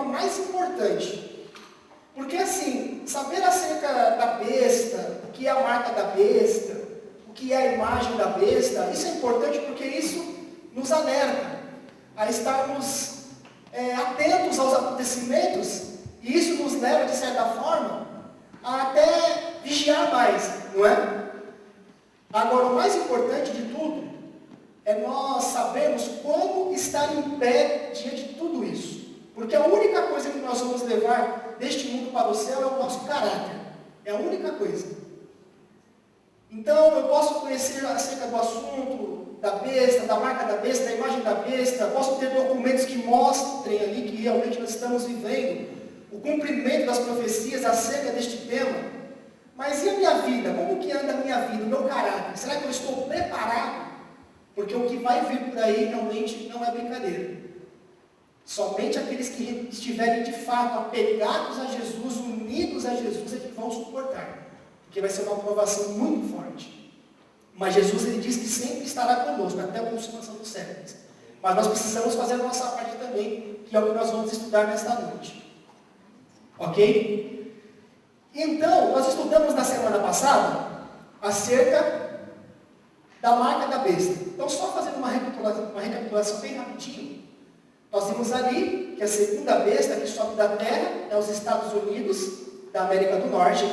mais importante. Porque assim, saber acerca da besta, o que é a marca da besta, o que é a imagem da besta, isso é importante porque isso nos alerta a estarmos atentos aos acontecimentos, e isso nos leva, de certa forma, a até vigiar mais, não é? Agora, o mais importante de tudo é nós sabermos como estar em pé diante de tudo isso. Porque a única coisa que nós vamos levar deste mundo para o céu é o nosso caráter. É a única coisa. Então, eu posso conhecer acerca do assunto da besta, da marca da besta, da imagem da besta, posso ter documentos que mostrem ali que realmente nós estamos vivendo o cumprimento das profecias acerca deste tema. Mas e a minha vida? Como que anda a minha vida, o meu caráter? Será que eu estou preparado? Porque o que vai vir por aí realmente não é brincadeira. Somente aqueles que estiverem de fato apegados a Jesus, unidos a Jesus, é que vão suportar. Porque vai ser uma provação muito forte. Mas Jesus, ele diz que sempre estará conosco, até a consumação dos séculos. Mas nós precisamos fazer a nossa parte também, que é o que nós vamos estudar nesta noite. Ok? Então, nós estudamos na semana passada acerca da marca da besta. Então, só fazendo uma recapitulação bem rapidinho. Nós vimos ali que a segunda besta que sobe da terra é os Estados Unidos da América do Norte.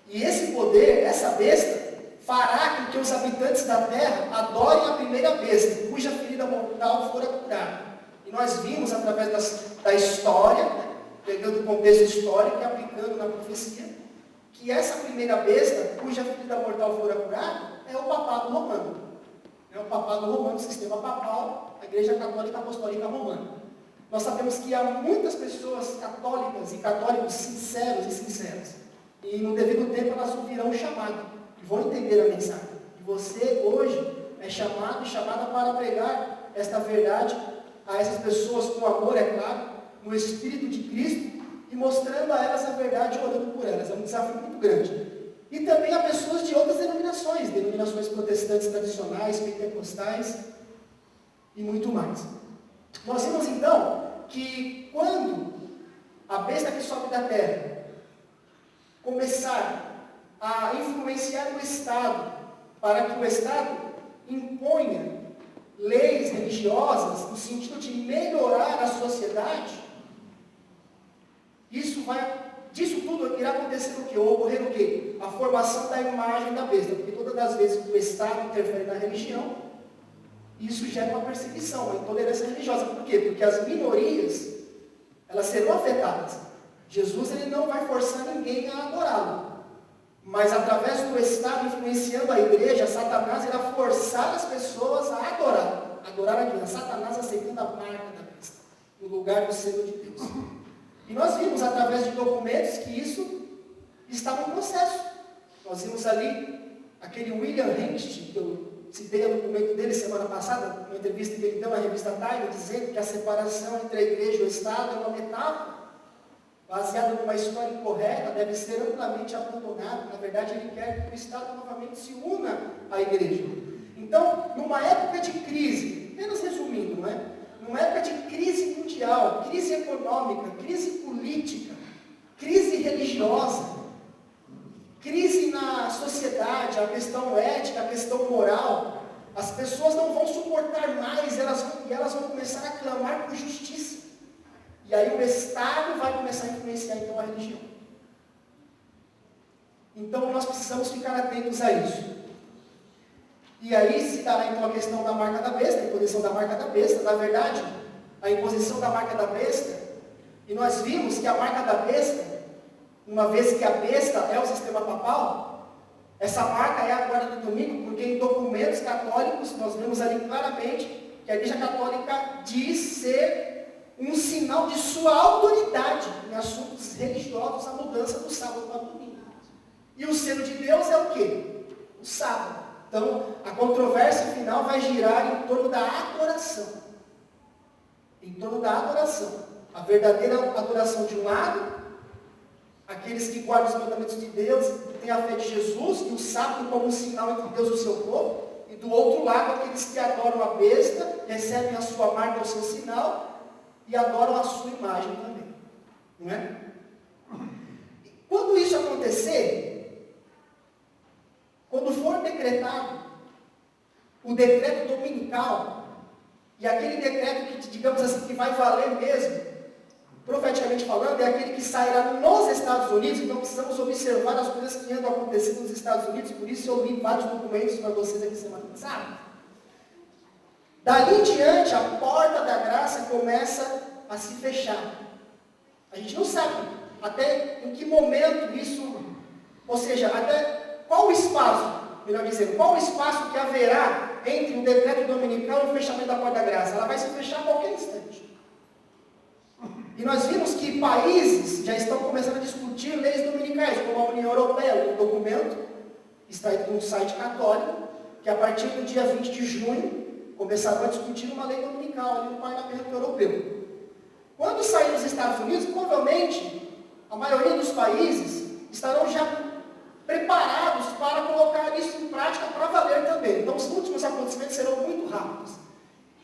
E esse poder, essa besta, fará com que os habitantes da terra adorem a primeira besta, cuja ferida mortal fora curada. E nós vimos através da história, pegando o contexto histórico e aplicando na profecia, que essa primeira besta, cuja ferida mortal fora curada, é o papado romano. É o papado romano, o sistema papal, a Igreja Católica Apostólica Romana. Nós sabemos que há muitas pessoas católicas e católicos sinceros e sinceras. E no devido tempo elas ouvirão o chamado e vão entender a mensagem. E você hoje é chamado e chamada para pregar esta verdade a essas pessoas com amor, é claro, no Espírito de Cristo, e mostrando a elas a verdade e orando por elas. É um desafio muito grande. E também há pessoas de outras denominações protestantes tradicionais, pentecostais e muito mais. Nós vimos então que quando a besta que sobe da terra começar a influenciar o Estado, para que o Estado imponha leis religiosas no sentido de melhorar a sociedade, disso tudo irá acontecer o quê? Ou ocorrer o quê? A formação da imagem da besta. Porque todas as vezes que o Estado interfere na religião, isso gera uma perseguição, uma intolerância religiosa. Por quê? Porque as minorias, elas serão afetadas. Jesus, ele não vai forçar ninguém a adorá-lo. Mas através do Estado influenciando a igreja, Satanás irá forçar as pessoas a adorar a Deus. Satanás aceitando a marca da besta, no lugar do selo de Deus. E nós vimos através de documentos que isso estava em processo. Nós vimos ali aquele William Hengst, que eu citei o documento dele semana passada, uma entrevista que ele deu na revista Time, dizendo que a separação entre a igreja e o Estado é uma metáfora, baseada numa história incorreta, deve ser amplamente abandonada. Na verdade, ele quer que o Estado novamente se una à igreja. Então, numa época de crise, apenas resumindo, não é? Numa época de crise mundial, crise econômica, crise política, crise religiosa, crise na sociedade, a questão ética, a questão moral, as pessoas não vão suportar mais, elas vão começar a clamar por justiça. E aí o Estado vai começar a influenciar então a religião. Então nós precisamos ficar atentos a isso. E aí se dará então a questão da marca da besta, a imposição da marca da besta. Na verdade, a imposição da marca da besta, e nós vimos que a marca da besta, uma vez que a besta é o sistema papal, essa marca é a guarda do domingo, porque em documentos católicos nós vemos ali claramente que a Igreja Católica diz ser um sinal de sua autoridade em assuntos religiosos, a mudança do sábado para o domingo. E o selo de Deus é o quê? O sábado. Então, a controvérsia final vai girar em torno da adoração. Em torno da adoração. A verdadeira adoração de um lado, aqueles que guardam os mandamentos de Deus, que têm a fé de Jesus, e o sábado como um sinal entre Deus e o seu povo. E do outro lado, aqueles que adoram a besta, recebem a sua marca, o seu sinal, e adoram a sua imagem também. Não é? Quando isso acontecer, quando for decretado o decreto dominical, e aquele decreto que, digamos assim, que vai valer mesmo, profeticamente falando, é aquele que sairá nos Estados Unidos, então precisamos observar as coisas que andam acontecendo nos Estados Unidos, por isso eu li vários documentos para vocês aqui semana passada. Dali em diante, a porta da graça começa a se fechar. A gente não sabe até em que momento isso, ou seja, até qual o espaço, melhor dizendo, qual o espaço que haverá entre o decreto dominical e o fechamento da porta da graça. Ela vai se fechar a qualquer instante. E nós vimos que países já estão começando a discutir leis dominicais, como a União Europeia, um documento extraído de um site católico, que a partir do dia 20 de junho começaram a discutir uma lei dominical ali no Parlamento Europeu. Quando sair dos Estados Unidos, provavelmente a maioria dos países estarão já preparados para colocar isso em prática para valer também. Então os últimos acontecimentos serão muito rápidos.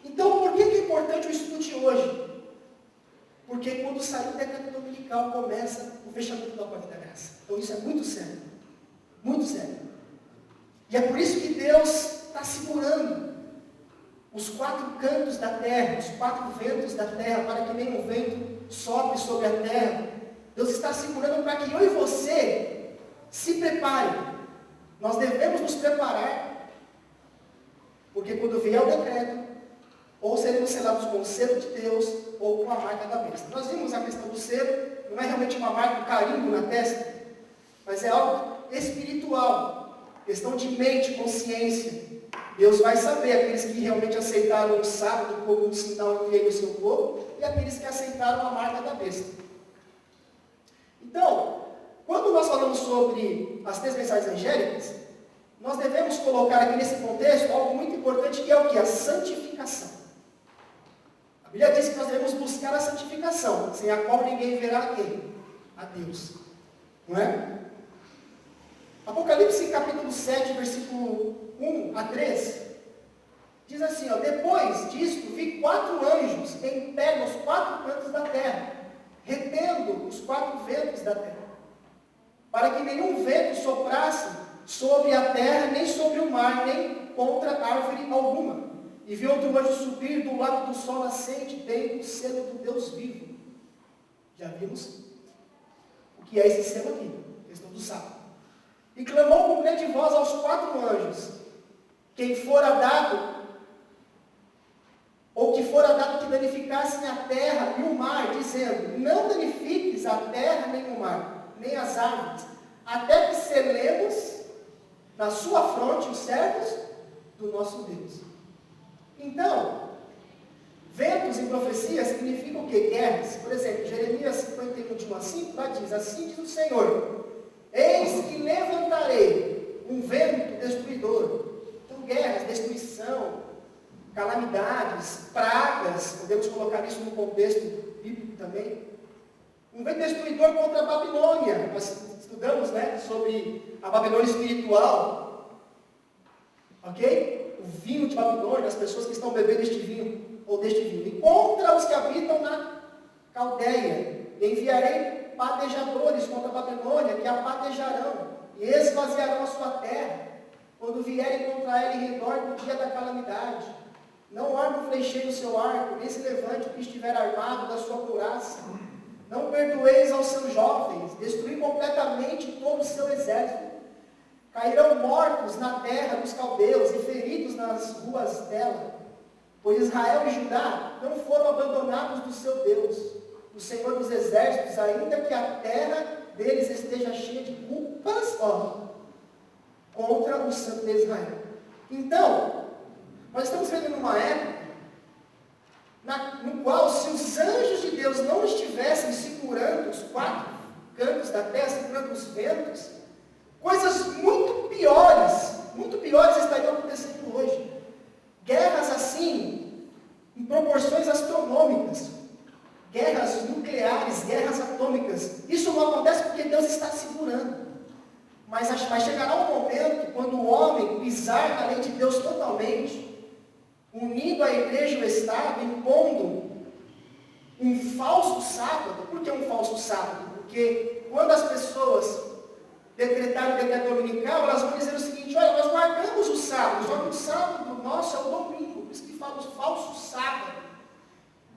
Então por que é importante o estudo de hoje? Porque quando sair o decreto dominical começa o fechamento da porta da graça. Então isso é muito sério. Muito sério. E é por isso que Deus está segurando os 4 cantos da terra, os 4 ventos da terra, para que nenhum vento sopre sobre a terra. Deus está segurando para que eu e você se preparem. Nós devemos nos preparar, porque quando vier o decreto, ou seremos selados com o selo de Deus, ou com a marca da besta. Nós vimos a questão do selo, não é realmente uma marca, um carimbo na testa, mas é algo espiritual, questão de mente, consciência. Deus vai saber aqueles que realmente aceitaram o sábado como um sinal entre ele e o seu povo, e aqueles que aceitaram a marca da besta. Então, quando nós falamos sobre as 3 mensagens angélicas, nós devemos colocar aqui nesse contexto algo muito importante, que é o que? A santificação. A Bíblia diz que nós devemos buscar a santificação, sem a qual ninguém verá a quem? A Deus. Não é? Apocalipse capítulo 7, versículo 1 a 3, diz assim, ó, depois disto vi 4 anjos em pé nos 4 cantos da terra, retendo os 4 ventos da terra, para que nenhum vento soprasse sobre a terra, nem sobre o mar, nem contra árvore alguma. E vi outro anjo subir do lado do sol nascente, bem o selo do Deus vivo. Já vimos o que é esse selo aqui, questão do sábado. E clamou com grande voz aos 4 anjos, quem fora dado, ou que fora dado que danificassem a terra e o mar, dizendo, não danifiques a terra nem o mar, nem as árvores, até que selemos na sua fronte os servos do nosso Deus. Então, ventos em profecia significam o quê? Guerras. Por exemplo, Jeremias 51, de 1 a 5, lá diz, assim diz o Senhor, eis que levantarei um vento destruidor. Então, guerras, destruição, calamidades, pragas, podemos colocar isso no contexto bíblico também. Um vento destruidor contra a Babilônia. Nós estudamos, né, sobre a Babilônia espiritual. Ok? O vinho de Babilônia, as pessoas que estão bebendo este vinho, ou deste vinho. E contra os que habitam na Caldeia. Enviarei padejadores contra a Babilônia, que a padejarão, e esvaziarão a sua terra, quando vierem contra ela em redor do dia da calamidade. Não arme o flecheiro o seu arco, nem se levante o que estiver armado da sua couraça. Não perdoeis aos seus jovens, destruí completamente todo o seu exército. Cairão mortos na terra dos caldeus e feridos nas ruas dela. Pois Israel e Judá não foram abandonados do seu Deus, do Senhor dos exércitos, ainda que a terra deles esteja cheia de culpas, contra o santo de Israel. Então, nós estamos vendo numa época no qual, se os anjos de Deus não estivessem segurando os 4 cantos da terra, segurando os ventos, coisas muito piores estariam acontecendo hoje. Guerras assim, em proporções astronômicas, guerras nucleares, guerras atômicas. Isso não acontece porque Deus está segurando. Mas chegará um momento quando o homem pisar na lei de Deus totalmente, unindo a igreja e o Estado, impondo um falso sábado. Por que um falso sábado? Porque quando as pessoas decretaram o decreto dominical, elas vão dizer o seguinte: olha, nós guardamos o sábado, só que o sábado nosso é o domingo, por isso que fala o falso sábado.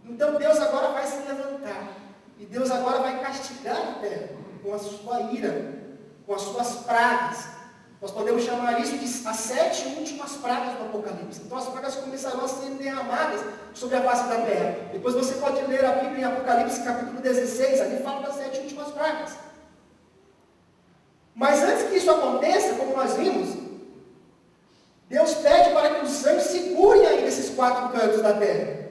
Então Deus agora vai se levantar, e Deus agora vai castigar a terra com a sua ira, com as suas pragas. Nós podemos chamar isso de as 7 últimas pragas do Apocalipse. Então as pragas começarão a ser derramadas sobre a face da terra. Depois você pode ler a Bíblia em Apocalipse capítulo 16, ali fala das 7 últimas pragas. Mas antes que isso aconteça, como nós vimos, Deus pede para que os anjos segurem ainda esses 4 cantos da terra.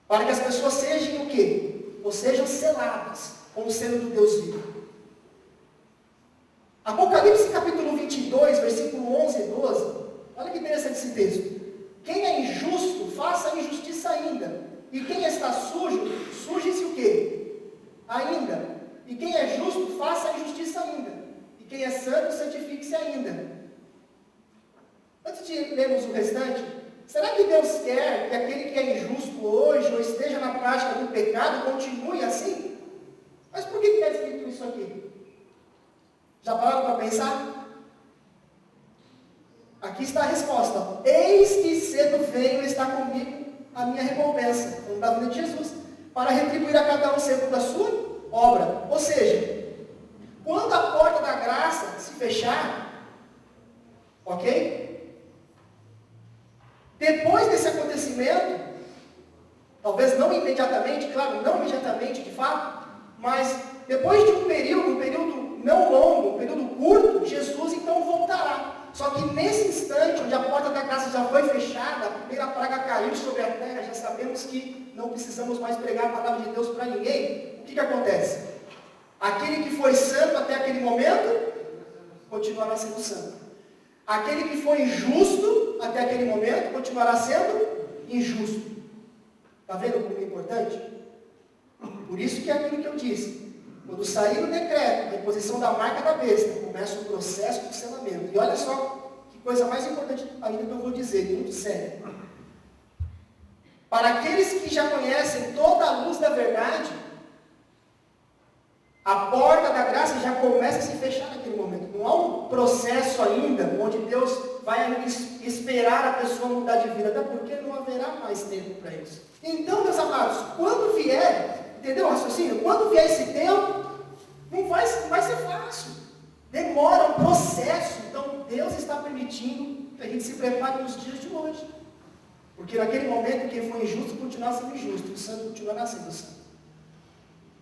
Para que as pessoas sejam o quê? Ou sejam seladas com o selo do Deus vivo. Apocalipse capítulo 22, versículo 11 e 12. Olha que interessante esse texto. Quem é injusto, faça a injustiça ainda. E quem está sujo, suje-se o quê? Ainda. E quem é justo, faça a injustiça ainda. E quem é santo, santifique-se ainda. Antes de lermos o restante, será que Deus quer que aquele que é injusto hoje, ou esteja na prática do pecado, continue assim? Mas por que está escrito isso aqui? Já pararam para pensar? Aqui está a resposta. Eis que cedo venho e está comigo a minha recompensa, como da vida de Jesus, para retribuir a cada um segundo a sua obra. Ou seja, quando a porta da graça se fechar, ok? Depois desse acontecimento, talvez não imediatamente, claro, não imediatamente de fato, mas depois de um período não longo, um período curto, Jesus então voltará. Só que nesse instante, onde a porta da graça já foi fechada, a primeira praga caiu sobre a terra, já sabemos que não precisamos mais pregar a palavra de Deus para ninguém. O que acontece? Aquele que foi santo até aquele momento, continuará sendo santo. Aquele que foi injusto até aquele momento, continuará sendo injusto. Está vendo como é importante? Por isso que é aquilo que eu disse. Quando sair o decreto, a imposição da marca da besta, começa o processo de selamento. E olha só que coisa mais importante ainda que eu vou dizer, muito séria. Para aqueles que já conhecem toda a luz da verdade, a porta da graça já começa a se fechar naquele momento. Não há um processo ainda onde Deus vai esperar a pessoa mudar de vida, até porque não haverá mais tempo para isso. Então, meus amados, quando vier, entendeu o raciocínio? Quando vier esse tempo, não vai ser fácil. Demora um processo. Então, Deus está permitindo que a gente se prepare nos dias de hoje. Porque naquele momento, quem foi injusto continuará sendo injusto, e o santo continuará sendo santo.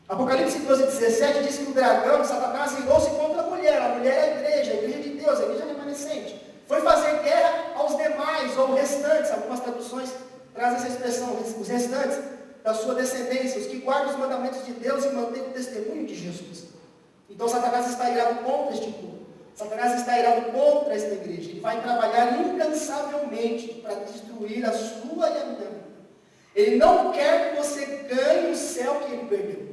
Apocalipse 12:17 diz que o dragão, Satanás, irou-se contra a mulher é a igreja de Deus, a igreja remanescente. Foi fazer guerra aos demais, ou restantes, algumas traduções trazem essa expressão, os restantes da sua descendência, os que guardam os mandamentos de Deus e mantêm o testemunho de Jesus. Então Satanás está irado contra este povo. Satanás está irado contra esta igreja. Ele vai trabalhar incansavelmente para destruir a sua e a minha vida. Ele não quer que você ganhe o céu que ele perdeu.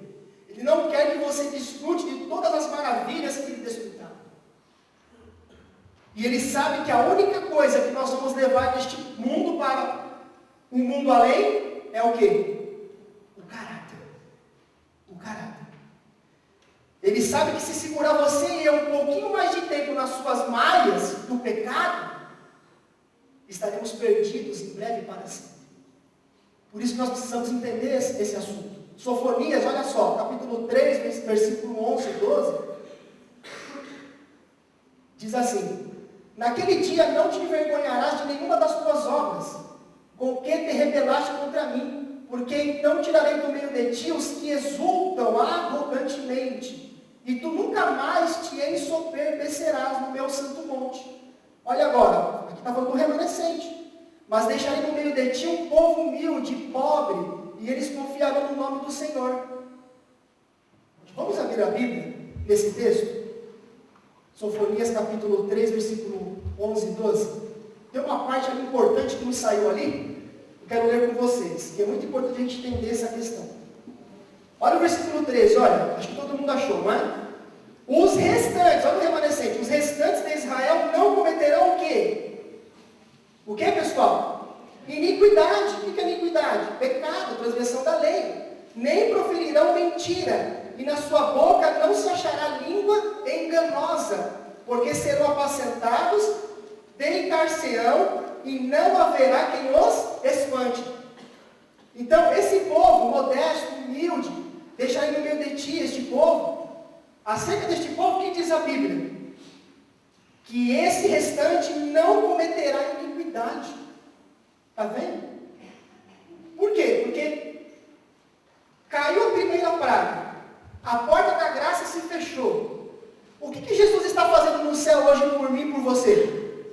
Ele não quer que você desfrute de todas as maravilhas que ele desfrutar. E ele sabe que a única coisa que nós vamos levar deste mundo para um mundo além é o quê? O caráter. O caráter. Ele sabe que se segurar você e eu um pouquinho mais de tempo nas suas malhas do pecado, estaremos perdidos em breve para sempre. Por isso nós precisamos entender esse assunto. Sofonias, olha só, capítulo 3, versículo 11 e 12, diz assim: naquele dia não te envergonharás de nenhuma das tuas obras, com que te rebelaste contra mim, porque então tirarei do meio de ti os que exultam arrogantemente, e tu nunca mais te ensoberbecerás no meu santo monte. Olha agora, aqui está falando do remanescente. Mas deixarei no meio de ti um povo humilde, pobre, e eles confiarão no nome do Senhor. Vamos abrir a Bíblia nesse texto? Sofonias capítulo 3, versículo 11 e 12. Tem uma parte ali importante que me saiu ali, eu quero ler com vocês, que é muito importante a gente entender essa questão. Olha o versículo 13, olha, acho que todo mundo achou, não é? Os restantes, olha o remanescente, os restantes de Israel não cometerão o quê? O que, pessoal? iniquidade. O que é iniquidade? Pecado, transgressão da lei. Nem proferirão mentira, e na sua boca não se achará língua enganosa, porque serão apacentados, deitar-se-ão, e não haverá quem os espante. Então, esse povo modesto, humilde, deixarei no meio de ti este povo. Acerca deste povo, o que diz a Bíblia? Que esse restante não cometerá iniquidade. Está vendo? Por quê? Porque caiu a primeira praga, a porta da graça se fechou. O que Jesus está fazendo no céu hoje por mim e por você?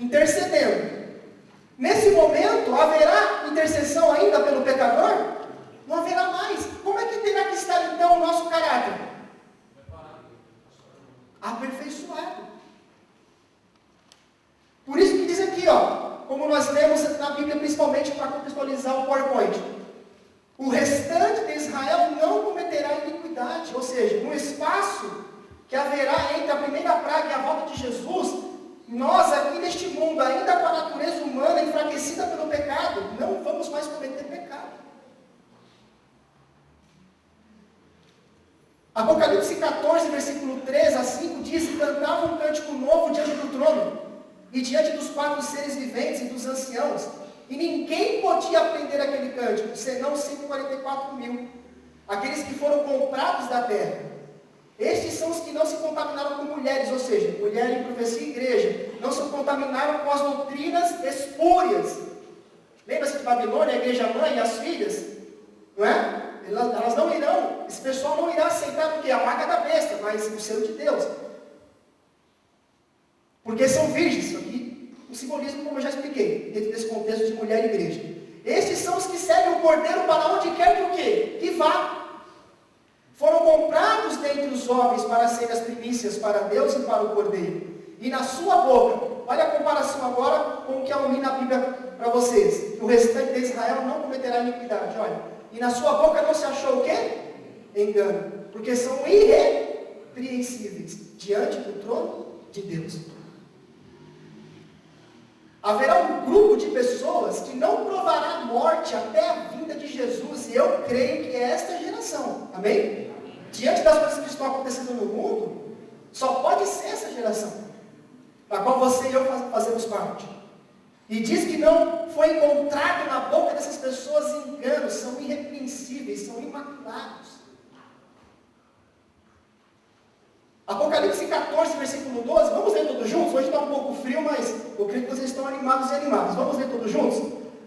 Intercedendo. Nesse momento, haverá intercessão ainda pelo pecador? Não haverá mais. Como é que terá que estar então o nosso caráter? Aperfeiçoado. Por isso que diz aqui, como nós lemos na Bíblia, principalmente para contextualizar o PowerPoint, o restante de Israel não cometerá iniquidade, ou seja, no espaço que haverá entre a primeira praga e a volta de Jesus, nós aqui neste mundo, ainda com a natureza humana enfraquecida pelo pecado, não vamos mais cometer pecado. Apocalipse 14, versículo 3 a 5 diz que cantavam um cântico novo diante do trono, e diante dos 4 seres viventes e dos anciãos, e ninguém podia aprender aquele cântico, senão 144.000, aqueles que foram comprados da terra. Estes são os que não se contaminaram com mulheres, ou seja, mulher em profecia e igreja, não se contaminaram com as doutrinas espúrias. Lembra-se de Babilônia, a igreja mãe e as filhas? Não é? Elas não irão, esse pessoal não irá aceitar o que? A marca da besta, mas o selo de Deus. Porque são virgens, isso aqui, o simbolismo, como eu já expliquei, dentro desse contexto de mulher e igreja. Estes são os que seguem o cordeiro para onde quer que o quê? Que vá. Foram comprados dentre os homens para serem as primícias para Deus e para o cordeiro. E na sua boca, olha a comparação agora com o que eu li na Bíblia para vocês, que o restante de Israel não cometerá iniquidade, olha. E na sua boca não se achou o quê? Engano. Porque são irrepreensíveis diante do trono de Deus. Haverá um grupo de pessoas que não provará a morte até a vinda de Jesus, e eu creio que é esta geração, amém? Diante das coisas que estão acontecendo no mundo, só pode ser essa geração, da qual você e eu fazemos parte. E diz que não foi encontrado na boca dessas pessoas engano, são irrepreensíveis, são imaculados. Apocalipse 14, versículo 12, vamos ler todos juntos? Hoje está um pouco frio, mas eu creio que vocês estão animados e animados. Vamos ler todos juntos?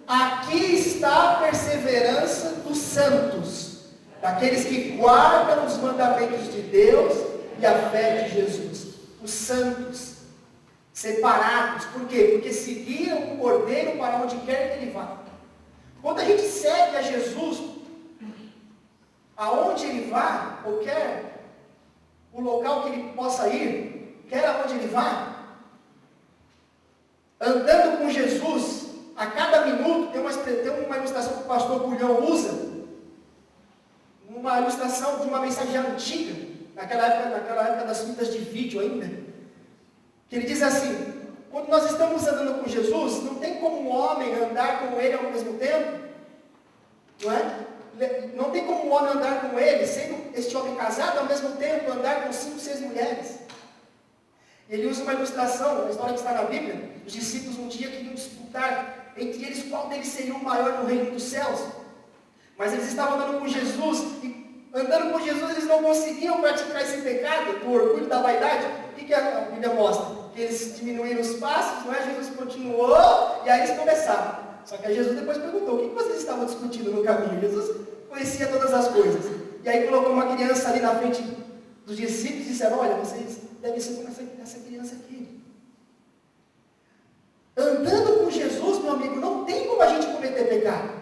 Aqui está a perseverança dos santos, daqueles que guardam os mandamentos de Deus e a fé de Jesus. Os santos, separados, por quê? Porque seguiram o Cordeiro para onde quer que ele vá. Quando a gente segue a Jesus, aonde ele vá, ou quer o local que ele possa ir, quer aonde ele vá, andando com Jesus, a cada minuto, tem uma ilustração que o pastor Bulhão usa, uma ilustração de uma mensagem antiga, naquela época das fitas de vídeo ainda, que ele diz assim: quando nós estamos andando com Jesus, não tem como um homem andar com ele ao mesmo tempo, não é? Não tem como um homem andar com ele, sendo este homem casado, ao mesmo tempo andar com 5, 6 mulheres. Ele usa uma ilustração, uma história que está na Bíblia. Os discípulos um dia queriam disputar entre eles qual deles seria o maior no reino dos céus. Mas eles estavam andando com Jesus, e andando com Jesus eles não conseguiam praticar esse pecado, por orgulho da vaidade. O que a Bíblia mostra? Que eles diminuíram os passos, não é? Jesus continuou, e aí eles começaram. Só que aí Jesus depois perguntou: o que vocês estavam discutindo no caminho? Jesus conhecia todas as coisas. E aí colocou uma criança ali na frente dos discípulos e disseram: olha, vocês devem ser como essa criança aqui. Andando com Jesus, meu amigo, não tem como a gente cometer pecado.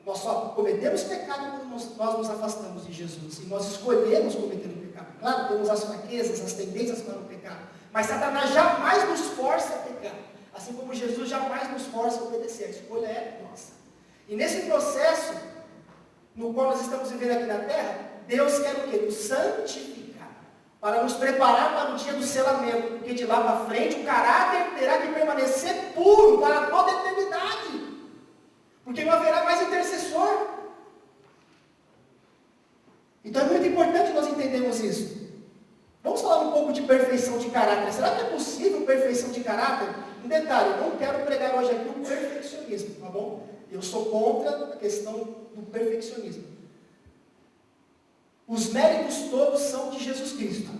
Nós só cometemos pecado quando nós nos afastamos de Jesus. E nós escolhemos cometer o pecado. Claro, temos as fraquezas, as tendências para o pecado. Mas Satanás jamais nos força a pecar. Assim como Jesus jamais nos força a obedecer. A escolha é nossa. E nesse processo, no qual nós estamos vivendo aqui na terra, Deus quer o quê? Nos santificar. Para nos preparar para o dia do selamento. Porque de lá para frente, o caráter terá que permanecer puro para toda a eternidade. Porque não haverá mais intercessor. Então é muito importante nós entendermos isso. Vamos falar um pouco de perfeição de caráter. Será que é possível perfeição de caráter? Um detalhe, eu não quero pregar hoje aqui o perfeccionismo, tá bom? Eu sou contra a questão do perfeccionismo. Os méritos todos são de Jesus Cristo.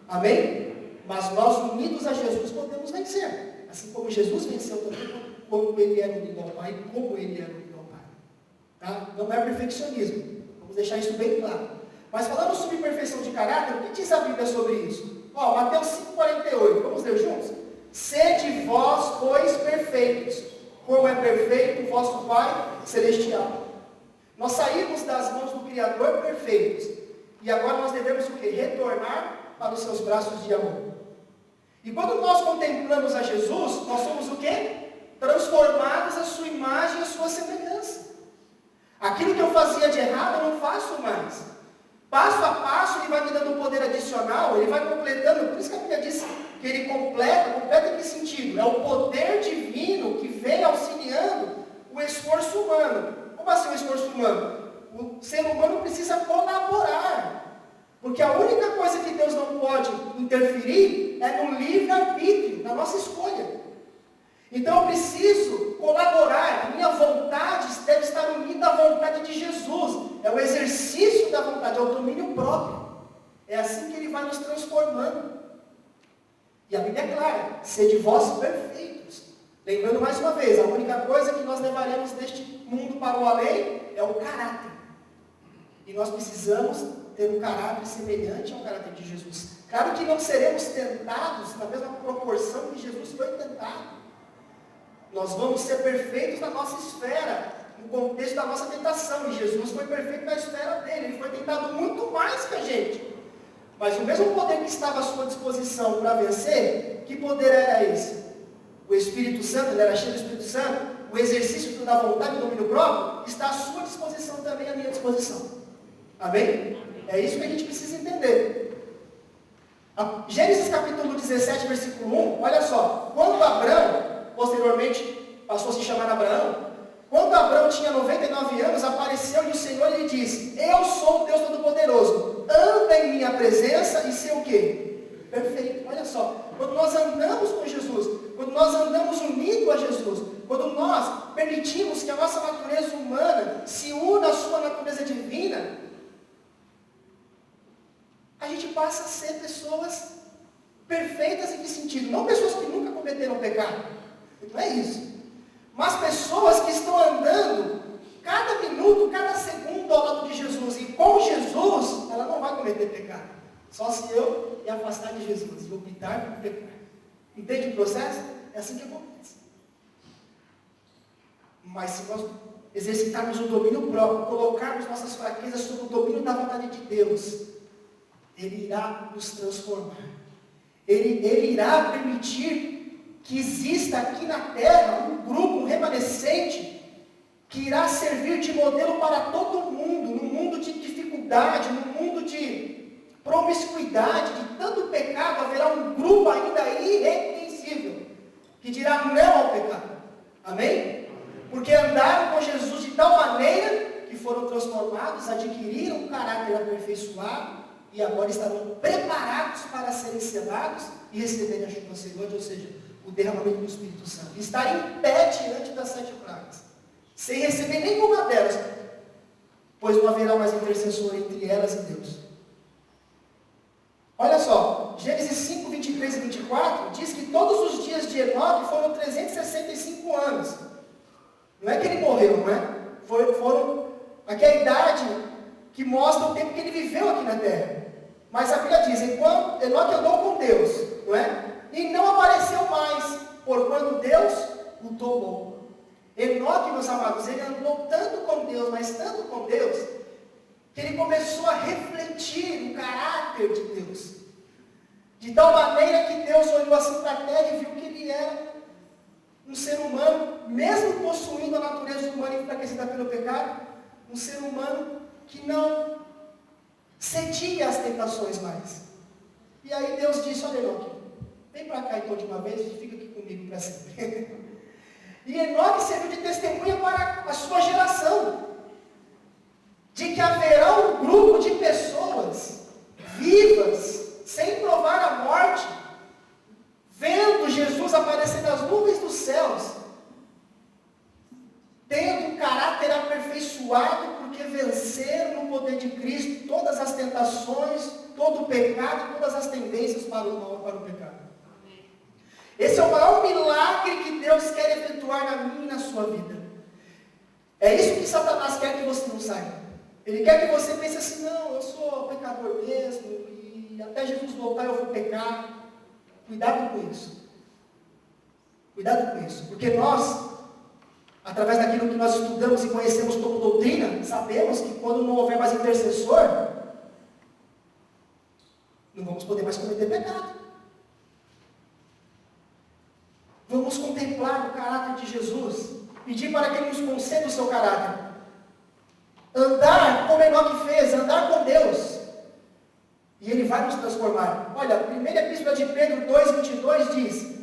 Amém? Mas nós, unidos a Jesus, podemos vencer. Assim como Jesus venceu também, como ele era unido ao Pai, como ele era unido ao Pai. Tá? Não é perfeccionismo. Vamos deixar isso bem claro. Mas falando sobre perfeição de caráter, o que diz a Bíblia sobre isso? Ó, Mateus 5,48. Vamos ler juntos? Sede vós, pois, perfeitos, como é perfeito o vosso Pai Celestial. Nós saímos das mãos do Criador perfeitos. E agora nós devemos o quê? Retornar para os seus braços de amor. E quando nós contemplamos a Jesus, nós somos o quê? Transformados à sua imagem e à sua semelhança. Aquilo que eu fazia de errado, eu não faço mais. Passo a passo, ele vai me dando um poder adicional, ele vai completando. Por isso que a Bíblia diz que ele completa em que sentido? É o poder divino que vem auxiliando o esforço humano. Como assim o esforço humano? O ser humano precisa colaborar. Porque a única coisa que Deus não pode interferir é no livre-arbítrio, na nossa escolha. Então eu preciso colaborar, a minha vontade deve estar unida à vontade de Jesus. É o exercício da vontade, é o domínio próprio. É assim que ele vai nos transformando. E a Bíblia é clara, sede vós perfeitos. Lembrando mais uma vez, a única coisa que nós levaremos deste mundo para o além é o caráter. E nós precisamos ter um caráter semelhante ao caráter de Jesus. Claro que não seremos tentados na mesma proporção que Jesus foi tentado. Nós vamos ser perfeitos na nossa esfera, no contexto da nossa tentação. E Jesus foi perfeito na esfera dele. Ele foi tentado muito mais que a gente. Mas o mesmo poder que estava à sua disposição para vencer, que poder era esse? O Espírito Santo, ele era cheio do Espírito Santo. O exercício da vontade e do domínio próprio está à sua disposição também, à minha disposição. Amém? É isso que a gente precisa entender. Gênesis capítulo 17, versículo 1, olha só. Quando Abrão, posteriormente passou a se chamar Abraão, quando Abrão tinha 99 anos, apareceu-lhe o Senhor e lhe disse: Eu sou o Deus Todo-Poderoso, anda em minha presença e ser o quê? Perfeito. Olha só, quando nós andamos com Jesus, quando nós andamos unidos a Jesus, quando nós permitimos que a nossa natureza humana se una à sua natureza divina, a gente passa a ser pessoas perfeitas em que sentido? Não pessoas que nunca cometeram pecado. Não é isso. Mas pessoas que estão andando cada minuto, cada segundo ao lado de Jesus. E com Jesus, ela não vai cometer pecado. Só se eu me afastar de Jesus e optar por pecar. Entende o processo? É assim que acontece. Mas se nós exercitarmos o domínio próprio, colocarmos nossas fraquezas sob o domínio da vontade de Deus, Ele irá nos transformar. Ele irá permitir que exista aqui na terra um grupo, um remanescente, que irá servir de modelo para todo mundo, no mundo de dificuldade, no mundo de promiscuidade, de tanto pecado, haverá um grupo ainda irrepreensível, que dirá não ao pecado. Amém? Porque andaram com Jesus de tal maneira que foram transformados, adquiriram um caráter aperfeiçoado, e agora estarão preparados para serem selados e receberem a chuva seguinte, ou seja, o derramamento do Espírito Santo. Estar em pé diante das 7 pragas, sem receber nenhuma delas, pois não haverá mais intercessor entre elas e Deus. Olha só, Gênesis 5, 23 e 24, diz que todos os dias de Enoque foram 365 anos. Não é que ele morreu, não é? Aqui é a idade que mostra o tempo que ele viveu aqui na terra. Mas a Bíblia diz, enquanto Enoque andou com Deus, não é? E não apareceu mais, porquanto Deus o tomou. Enoque, meus amados, ele andou tanto com Deus, mas tanto com Deus, que ele começou a refletir o caráter de Deus. De tal maneira que Deus olhou assim para a terra e viu que ele era um ser humano, mesmo possuindo a natureza humana enfraquecida pelo pecado, um ser humano que não cedia às tentações mais. E aí Deus disse: olha, Enoque, vem para cá então de uma vez e fica aqui comigo para sempre. E Enoque serviu de testemunha para a sua geração, de que haverá um grupo de pessoas vivas, sem provar a morte, vendo Jesus aparecer nas nuvens dos céus, tendo um caráter aperfeiçoado, porque venceram no poder de Cristo todas as tentações, todo o pecado, todas as tendências para o mal, para o pecado. Esse é o maior milagre que Deus quer efetuar na minha e na sua vida. É isso que Satanás quer que você não saiba. Ele quer que você pense assim, não, eu sou pecador mesmo, e até Jesus voltar eu vou pecar. Cuidado com isso. Cuidado com isso. Porque nós, através daquilo que nós estudamos e conhecemos como doutrina, sabemos que quando não houver mais intercessor, não vamos poder mais cometer pecado. Vamos contemplar o caráter de Jesus, pedir para que Ele nos conceda o seu caráter. Andar como Enoque fez, andar com Deus. E Ele vai nos transformar. Olha, a primeira epístola de Pedro 2,22 diz,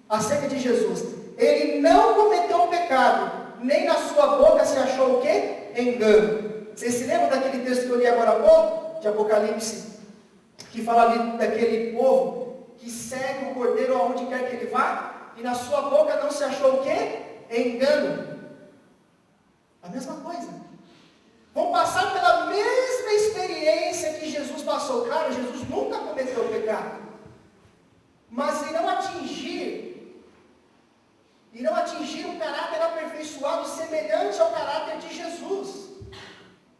acerca de Jesus, Ele não cometeu pecado, nem na sua boca se achou o quê? Engano. Vocês se lembram daquele texto que eu li agora há pouco, de Apocalipse, que fala ali daquele povo que segue o Cordeiro aonde quer que ele vá, e na sua boca não se achou o quê? Engano. A mesma coisa. Vão passar pela mesma experiência que Jesus passou. Claro, Jesus nunca cometeu pecado. Mas irão atingir um caráter aperfeiçoado semelhante ao caráter de Jesus.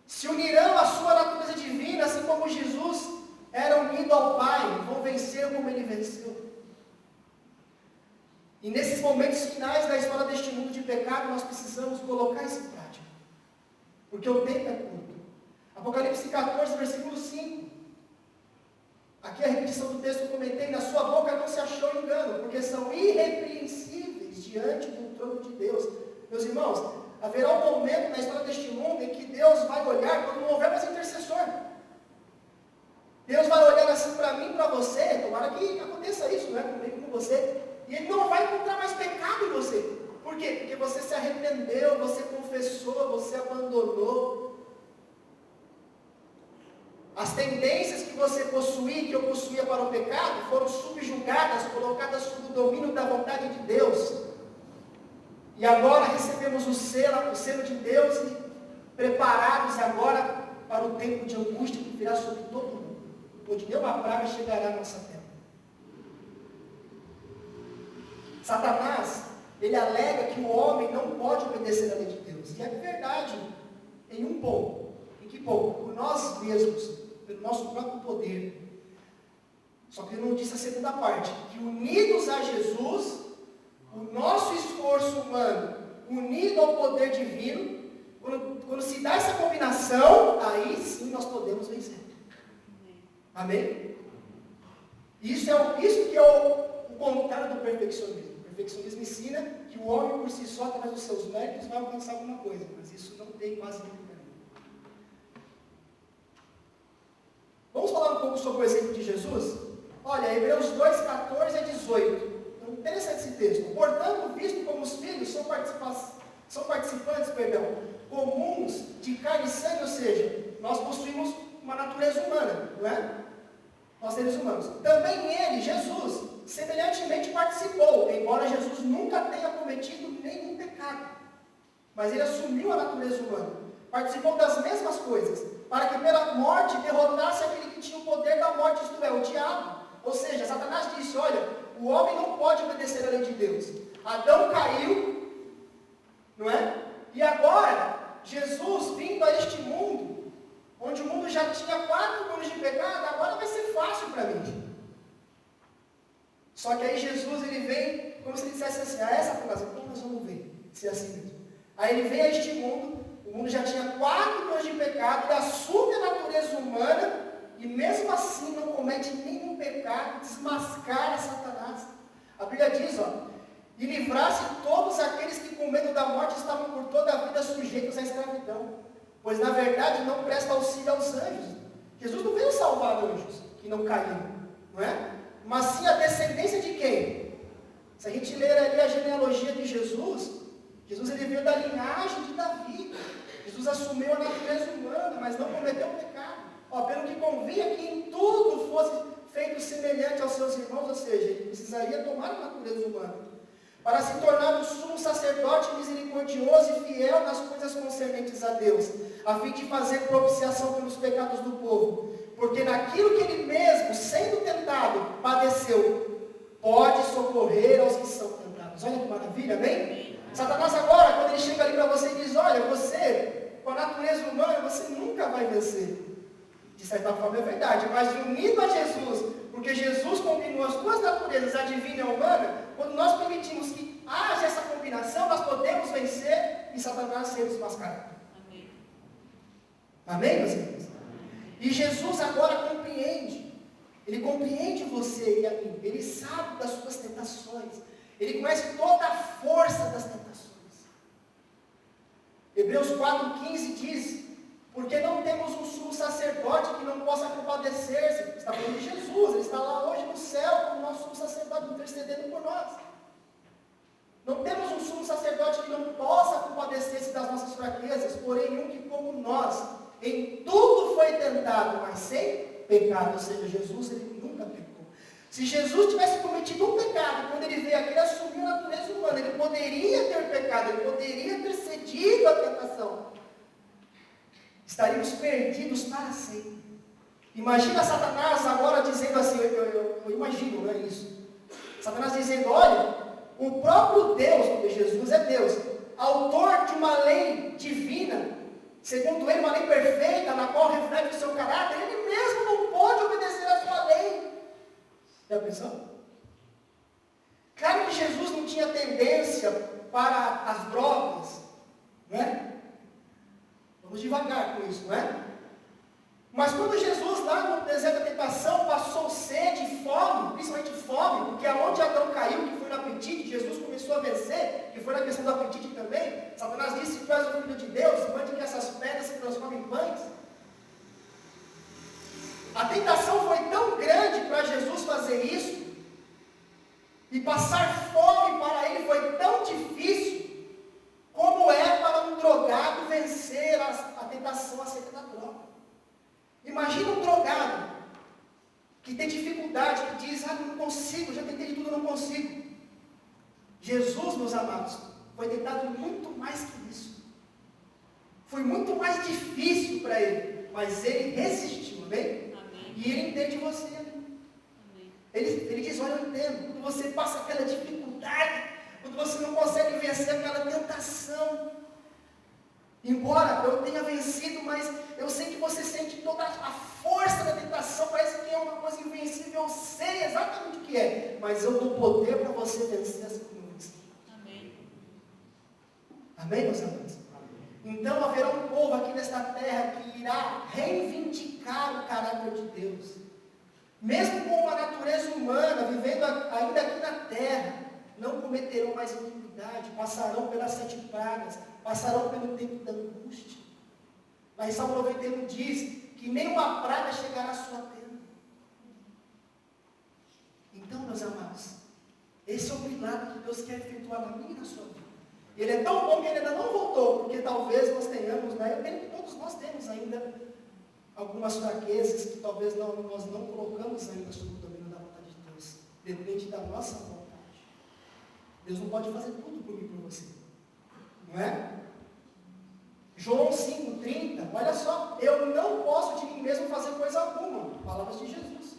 Se unirão à sua natureza divina, assim como Jesus era unido ao Pai. Vão vencer como Ele venceu. E nesses momentos finais da história deste mundo de pecado, nós precisamos colocar isso em prática. Porque o tempo é curto. Apocalipse 14, versículo 5. Aqui é a repetição do texto que eu comentei. Na sua boca não se achou engano, porque são irrepreensíveis diante do trono de Deus. Meus irmãos, haverá um momento na história deste mundo em que Deus vai olhar quando não houver mais intercessor. Deus vai olhar assim para mim e para você. Tomara que aconteça isso, não é? Comigo com você. E Ele não vai encontrar mais pecado em você. Por quê? Porque você se arrependeu, você confessou, você abandonou. As tendências que você possuía, que eu possuía para o pecado, foram subjugadas, colocadas sob o domínio da vontade de Deus. E agora recebemos o selo de Deus e preparados agora para o tempo de angústia que virá sobre todo mundo. Onde nenhuma praga chegará à nossa terra. Satanás, ele alega que o homem não pode obedecer à lei de Deus. E é verdade em um ponto. Em que ponto? Por nós mesmos, pelo nosso próprio poder. Só que ele não disse a segunda parte. Que unidos a Jesus, o nosso esforço humano, unido ao poder divino, quando se dá essa combinação, aí sim nós podemos vencer. Amém? Isso que é o contrário do perfeccionismo. O perfeccionismo ensina que o homem por si só, através dos seus méritos, vai alcançar alguma coisa, mas isso não tem quase nenhum caminho. Vamos falar um pouco sobre o exemplo de Jesus? Olha, Hebreus 2, 14 a 18. É interessante esse texto. Portanto, visto como os filhos são participantes, comuns de carne e sangue, ou seja, nós possuímos uma natureza humana, não é? Nós seres humanos. Também ele, Jesus, semelhantemente participou, embora Jesus nunca tenha cometido nenhum pecado. Mas ele assumiu a natureza humana. Participou das mesmas coisas, para que pela morte derrotasse aquele que tinha o poder da morte, isto é, o diabo. Ou seja, Satanás disse, olha, o homem não pode obedecer à lei de Deus. Adão caiu, não é? E agora, Jesus vindo a este mundo, onde o mundo já tinha 4 anos de pecado, agora vai ser fácil para mim. Só que aí Jesus, ele vem, como se ele dissesse assim, Satanás, então nós vamos ver, se é assim mesmo. Aí ele vem a este mundo, o mundo já tinha 4 anos de pecado, ele assume a natureza humana, e mesmo assim não comete nenhum pecado, desmascara Satanás. A Bíblia diz, e livrasse todos aqueles que com medo da morte estavam por toda a vida sujeitos à escravidão. Pois na verdade não presta auxílio aos anjos. Jesus não veio salvar anjos que não caíram, não é? Mas sim a descendência de quem? Se a gente ler ali a genealogia de Jesus, Jesus ele veio da linhagem de Davi. Jesus assumiu a natureza humana, mas não cometeu pecado. Pelo que convinha que em tudo fosse feito semelhante aos seus irmãos, ou seja, ele precisaria tomar a natureza humana, para se tornar um sumo sacerdote misericordioso e fiel nas coisas concernentes a Deus, a fim de fazer propiciação pelos pecados do povo. Porque naquilo que ele mesmo, sendo tentado, padeceu, pode socorrer aos que são tentados. Olha que maravilha, amém? Satanás agora, quando ele chega ali para você e diz, olha, você, com a natureza humana, você nunca vai vencer. De certa forma é verdade, mas unido a Jesus, porque Jesus combinou as duas naturezas, a divina e a humana, quando nós permitimos que haja essa combinação, nós podemos vencer e Satanás ser desmascarado. Amém? Amém, meus irmãos? E Jesus agora compreende, ele compreende você e a mim, ele sabe das suas tentações, ele conhece toda a força das tentações. Hebreus 4,15 diz, porque não temos um sumo sacerdote que não possa compadecer-se. Está falando de Jesus, ele está lá hoje no céu como nosso sumo sacerdote intercedendo por nós. Não temos um sumo sacerdote que não possa compadecer-se das nossas fraquezas, porém um que como nós, em tudo foi tentado, mas sem pecado. Ou seja, Jesus ele nunca pecou. Se Jesus tivesse cometido um pecado, quando ele veio aqui, ele assumiu a natureza humana, ele poderia ter pecado, ele poderia ter cedido à tentação. Estaríamos perdidos para sempre. Imagina Satanás agora dizendo assim, eu imagino, não é isso? Satanás dizendo, olha, o próprio Deus, porque Jesus é Deus, autor de uma lei divina, segundo ele, uma lei perfeita, na qual reflete o seu caráter, ele mesmo não pode obedecer à sua lei. Já pensou? Claro que Jesus não tinha tendência para as drogas, não é? Vamos devagar com isso, não é? Mas quando Jesus lá no deserto da tentação passou sede e fome, principalmente fome, porque aonde Adão caiu, que foi no apetite, Jesus começou a vencer, que foi na questão do apetite também. Satanás disse, se tu és o Filho de Deus, mande que essas pedras se transformem em pães. A tentação foi tão grande para Jesus fazer isso, e passar fome para ele foi tão difícil, como é para um drogado vencer a tentação acerca da droga. Imagina um drogado que tem dificuldade, que diz, não consigo, já tentei de tudo, não consigo. Jesus, meus amados, foi tentado muito mais que isso. Foi muito mais difícil para ele, mas ele resistiu, amém? Amém. E ele entende você. Amém. Ele diz, olha, eu entendo, quando você passa aquela dificuldade, quando você não consegue vencer aquela tentação, embora eu tenha vencido, mas eu sei que você sente toda a força da tentação, parece que é uma coisa invencível, eu sei exatamente o que é, mas eu dou poder para você vencer assim como eu venci. Amém. Amém, meus amados? Então haverá um povo aqui nesta terra que irá reivindicar o caráter de Deus, mesmo com uma natureza humana, vivendo ainda aqui na terra. Não cometerão mais iniquidade, passarão pelas 7 pragas, passarão pelo tempo da angústia. Mas Salmo 91 diz que nenhuma praga chegará à sua tenda. Então, meus amados, esse é o milagre que Deus quer efetuar na minha e na sua vida. Ele é tão bom que ele ainda não voltou, porque talvez nós tenhamos, todos nós temos ainda algumas fraquezas que talvez nós não colocamos ainda sob o domínio da vontade de Deus. Depende da nossa vontade. Deus não pode fazer tudo por mim e por você. Não é? João 5,30, olha só, eu não posso de mim mesmo fazer coisa alguma. Palavras de Jesus.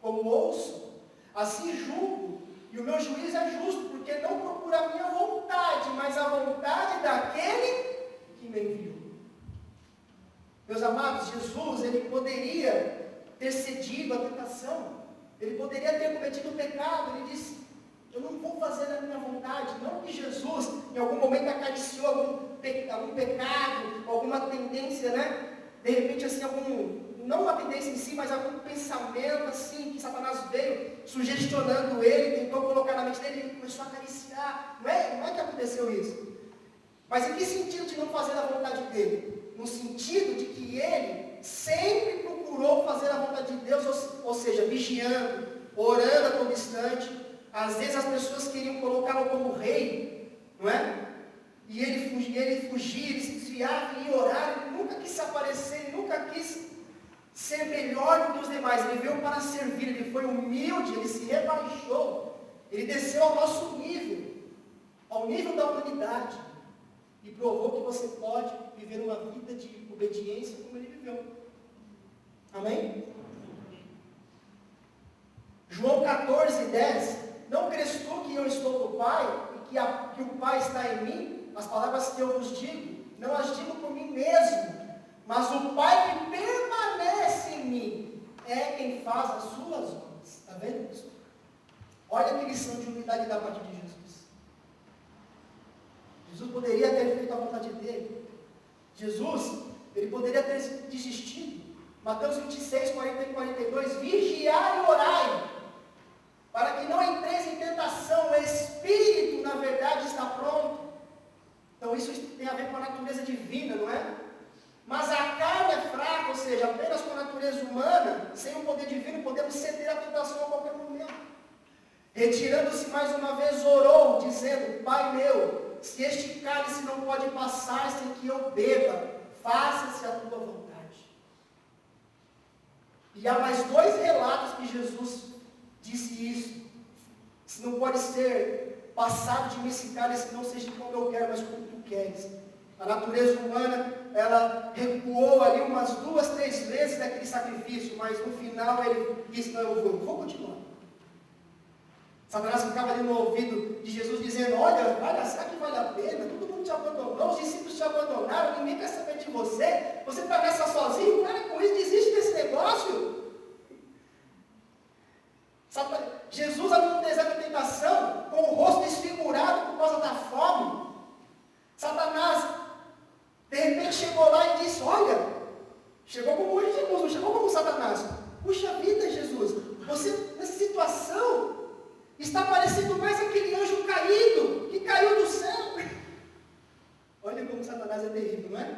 Como ouço, assim julgo, e o meu juízo é justo, porque não procura a minha vontade, mas a vontade daquele que me enviou. Meus amados, Jesus, ele poderia ter cedido à tentação, ele poderia ter cometido o pecado, ele disse, eu não vou fazer a minha vontade. Não que Jesus, em algum momento, acariciou algum pecado, alguma tendência, né? De repente, assim, não uma tendência em si, mas algum pensamento, assim, que Satanás veio sugestionando ele, tentou colocar na mente dele, ele começou a acariciar. Não é que aconteceu isso. Mas em que sentido de não fazer a vontade dele? No sentido de que ele sempre procurou fazer a vontade de Deus, ou seja, vigiando, orando a todo instante. Às vezes as pessoas queriam colocá-lo como rei, não é? e ele fugia, ele se desviava e ia orar, ele nunca quis se aparecer, ele nunca quis ser melhor do que os demais, ele veio para servir, ele foi humilde, ele se rebaixou, ele desceu ao nosso nível, ao nível da humanidade, e provou que você pode viver uma vida de obediência como ele viveu. Amém? João 14:10, não crês tu que eu estou no Pai, e que o Pai está em mim? As palavras que eu vos digo, não as digo por mim mesmo, mas o Pai que permanece em mim, é quem faz as suas obras. Está vendo isso? Olha que lição de humildade da parte de Jesus. Jesus poderia ter feito a vontade dele. Jesus, ele poderia ter desistido. Mateus 26, 40 e 42, vigiai e orai, para que não entreis em tentação, o espírito, na verdade, está pronto. Então isso tem a ver com a natureza divina, não é? Mas a carne é fraca, ou seja, apenas com a natureza humana, sem o poder divino, podemos ceder à tentação a qualquer momento. Retirando-se mais uma vez, orou, dizendo, Pai meu, se este cálice não pode passar sem que eu beba, faça-se a tua vontade. E há mais 2 relatos que Jesus disse isso. Se não pode ser passado de mim esse cálice, não seja como eu quero, mas como tu queres. A natureza humana, ela recuou ali umas 2, 3 vezes daquele sacrifício, mas no final ele disse, não, eu vou continuar. Satanás ficava ali no ouvido de Jesus dizendo, olha, será que vale a pena? Todo mundo te abandonou, os discípulos te abandonaram, ninguém quer saber de você, você está nessa sozinho, para com isso, desiste desse negócio. Jesus ali no deserto da tentação, com o rosto desfigurado por causa da fome, Satanás, de repente chegou lá e disse, olha, chegou como hoje Jesus, não chegou como Satanás, puxa vida Jesus, você nessa situação, está parecendo mais aquele anjo caído, que caiu do céu. Olha como Satanás é terrível, não é?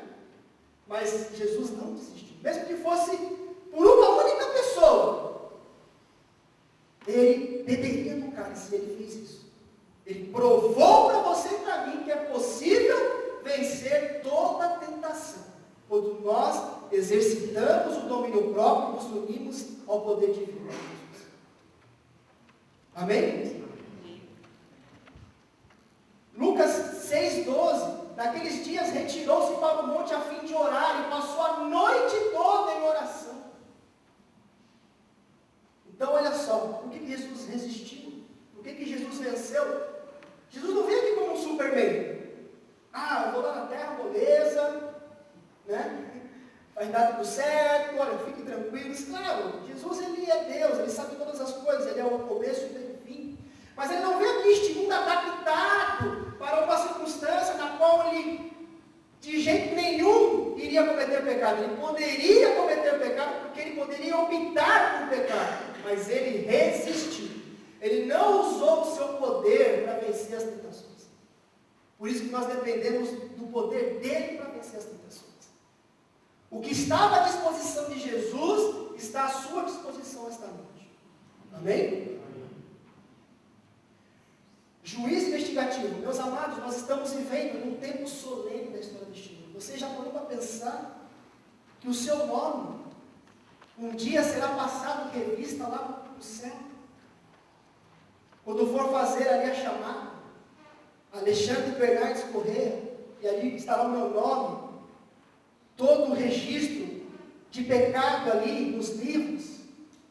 Mas Jesus não desistiu. Mesmo que fosse por uma única pessoa, ele beberia do cálice, e ele fez isso. Ele provou para você e para mim que é possível vencer toda a tentação, quando nós exercitamos o domínio próprio e nos unimos ao poder divino. Amém? Lucas 6,12, naqueles dias retirou-se para o monte a fim de orar e passou a noite toda em oração. Então olha só, por que Jesus resistiu? Por que Jesus venceu? Jesus não veio aqui como um Superman. Eu vou lá na terra, beleza, né? Vai dar tudo certo, olha, fiquem tranquilos. Claro, Jesus ele é Deus, ele sabe todas as coisas, ele é o começo e o fim. Mas ele não veio aqui este mundo adaptado para uma circunstância na qual ele, de jeito nenhum, iria cometer pecado. Ele poderia cometer pecado porque ele poderia optar por pecado, mas ele resistiu. Ele não usou o seu poder para vencer as tentações. Por isso que nós dependemos do poder dele para vencer as tentações. O que estava à disposição de Jesus, está à sua disposição esta noite. Amém? Juízo investigativo. Meus amados, nós estamos vivendo num tempo solene da história deste mundo. Você já parou para pensar que o seu nome um dia será passado em revista lá no céu? Quando for fazer ali a chamada, Alexandre Bernardes Corrêa, e ali estará o meu nome, todo o registro de pecado ali nos livros,